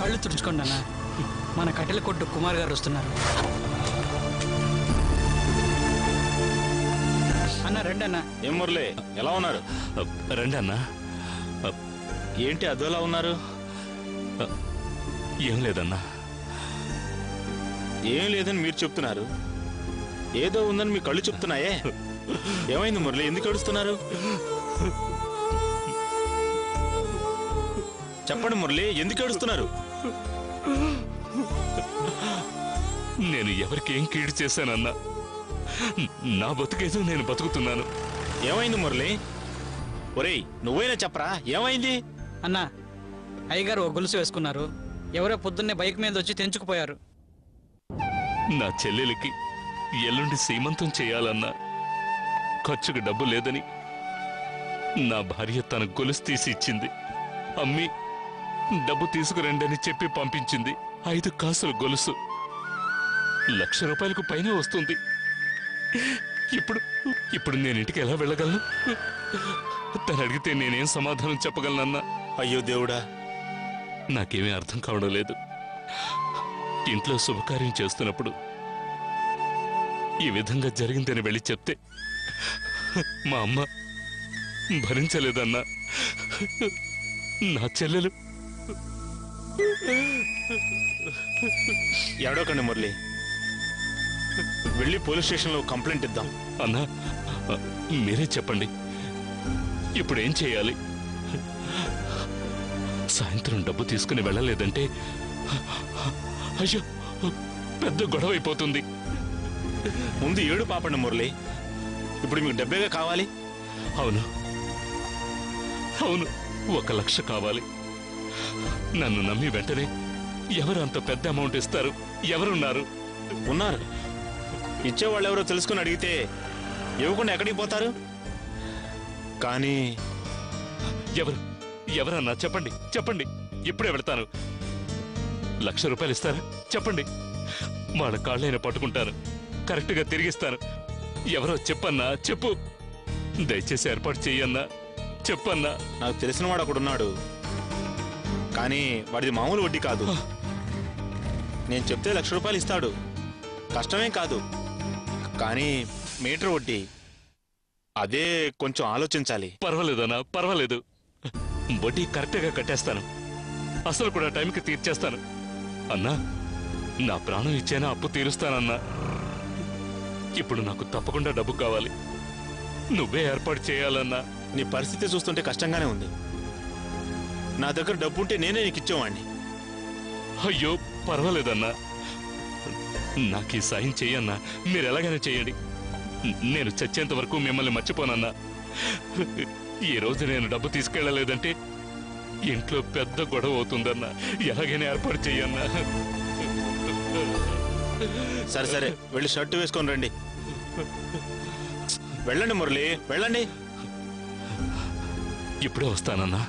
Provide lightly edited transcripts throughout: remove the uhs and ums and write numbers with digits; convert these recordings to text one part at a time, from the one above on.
కళ్ళు తుడుచుకోండి అన్న. మన కట్టెల కొట్టు కుమార్ గారు వస్తున్నారు. అన్న రండి అన్న. ఏం మురళి, ఎలా ఉన్నారు? రండి అన్న. ఏంటి అదోలా ఉన్నారు? ఏం లేదన్నా. ఏం లేదని మీరు చెప్తున్నారు, ఏదో ఉందని మీ కళ్ళు చెప్తున్నాయే. ఏమైంది మురళి, ఎందుకు ఏడుస్తున్నారు? చెప్పండి మురళి, ఎందుకు ఏడుస్తున్నారు? నేను ఎవరికి ఏం కీడు చేశానన్నా? నా బతుకేదో నేను బతుకుతున్నాను. ఏమైంది మురళి? ఒరేయ్ నువ్వైనా చెప్పరా, ఏమైంది? అన్న, అయ్యగారు ఓ గొలుసు వేసుకున్నారు. ఎవరో పొద్దున్నే బైక్ మీద వచ్చి తెంచుకుపోయారు. నా చెల్లెలికి ఎల్లుండి సీమంతం చేయాలన్నా ఖర్చుకు డబ్బు లేదని నా భార్య తన గొలుసు తీసి ఇచ్చింది. అమ్మి డబ్బు తీసుకురండి అని చెప్పి పంపించింది. 5 కాసుల గొలుసు ₹1,00,000 పైన వస్తుంది. ఇప్పుడు నేను ఇంటికి ఎలా వెళ్ళగలను? తను అడిగితే నేనేం సమాధానం చెప్పగలనన్నా? అయ్యో దేవుడా, నాకేమీ అర్థం కావడం లేదు. ఇంట్లో శుభకార్యం చేస్తున్నప్పుడు ఈ విధంగా జరిగిందని వెళ్ళి చెప్తే మా అమ్మ భరించలేదన్నా. నా చెల్లెలు. ఏడవకండి మురళి, వెళ్ళి పోలీస్ స్టేషన్లో కంప్లైంట్ ఇద్దాం. అన్నా మీరే చెప్పండి, ఇప్పుడేం చేయాలి? సాయంత్రం డబ్బు తీసుకుని వెళ్ళలేదంటే అయ్యో పెద్ద గొడవ అయిపోతుంది. ముందు ఏడు పాపండి మురళి, ఇప్పుడు మీకు డబ్బేగా కావాలి. అవును అవును, 1,00,000 కావాలి. నన్ను నమ్మి వెంటనే ఎవరు అంత పెద్ద అమౌంట్ ఇస్తారు? ఎవరున్నారు? ఉన్నారు, ఇచ్చేవాళ్ళు ఎవరో తెలుసుకుని అడిగితే ఇవ్వకుండా ఎక్కడికి పోతారు? కానీ ఎవరన్నా చెప్పండి, చెప్పండి, ఇప్పుడే వెళ్తాను. ₹1,00,000 ఇస్తారా? చెప్పండి, వాళ్ళ కాళ్ళైనా పట్టుకుంటాను, కరెక్ట్గా తిరిగిస్తాను. ఎవరో చెప్పన్నా, చెప్పు. దయచేసి ఏర్పాటు చెయ్యన్నా, చెప్పన్నా. నాకు తెలిసిన వాడు ఒకడున్నాడు, కానీ వాడిది మామూలు వడ్డీ కాదు. నేను చెప్తే ₹1,00,000 ఇస్తాడు. కష్టమేం కాదు, కానీ మీటర్ వడ్డీ. అదే కొంచెం ఆలోచించాలి. పర్వాలేదన్నా, పర్వాలేదు. వడ్డీ కరెక్ట్గా కట్టేస్తాను, అసలు కూడా టైంకి తీర్చేస్తాను. అన్నా, నా ప్రాణం ఇచ్చేనా అప్పు తీరుస్తానన్నా. ఇప్పుడు నాకు తప్పకుండా డబ్బు కావాలి. నువ్వే ఏర్పాటు చేయాలన్నా. నీ పరిస్థితి చూస్తుంటే కష్టంగానే ఉంది. నా దగ్గర డబ్బు ఉంటే నేనే నీకు ఇచ్చేవాడిని. అయ్యో పర్వాలేదన్నా, నాకు ఈ సాయం చెయ్యన్నా. మీరు ఎలాగైనా చెయ్యండి. నేను చచ్చేంత వరకు మిమ్మల్ని మర్చిపోనన్నా. ఈ రోజు నేను డబ్బు తీసుకెళ్ళలేదంటే ఇంట్లో పెద్ద గొడవ అవుతుందన్నా. ఎలాగైనా ఏర్పాటు చెయ్యన్నా. సరే సరే, వెళ్ళి షర్టు వేసుకొని రండి. వెళ్ళండి మురళి, వెళ్ళండి. ఇప్పుడే వస్తానన్నా.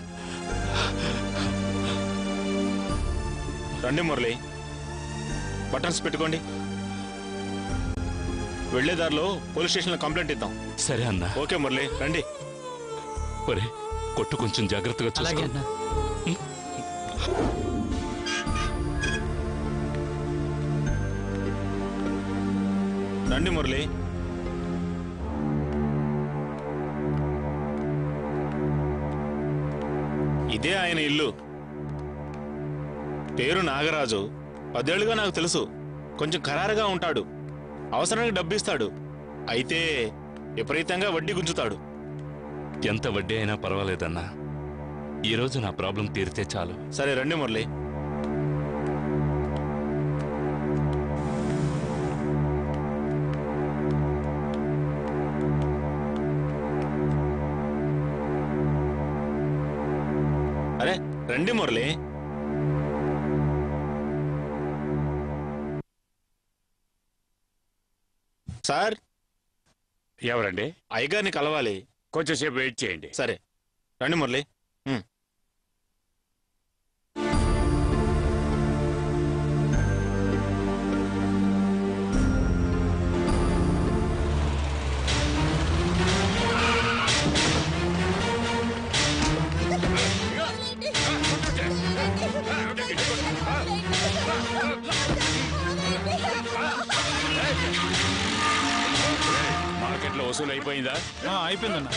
రండి మురళి, బటన్స్ పెట్టుకోండి. వెళ్లేదారిలో పోలీస్ స్టేషన్లో కంప్లైంట్ ఇద్దాం. సరే అన్నా. ఓకే మురళి, రండి. ఒరే, కొట్టు కొంచెం జాగ్రత్తగా అలాగే చూసుకో. అన్న. రండి మురళి. ఇదే ఆయన ఇల్లు. పేరు నాగరాజు. 10 ఏళ్లుగా నాకు తెలుసు. కొంచెం ఖరారుగా ఉంటాడు, అవసరానికి డబ్బు ఇస్తాడు, అయితే విపరీతంగా వడ్డీ గుంజుతాడు. ఎంత వడ్డీ అయినా పర్వాలేదన్నా. ఈరోజు నా ప్రాబ్లం తీరితే చాలు. సరే రండి మురళి. అరే రండి మురళి. సార్, ఎవరండి? అయ్యగారిని కలవాలి. కొంచెం సేపు వెయిట్ చేయండి. సరే రండి మురళి. వసూలు అయిపోయిందా? అయిపోయిందన్నా.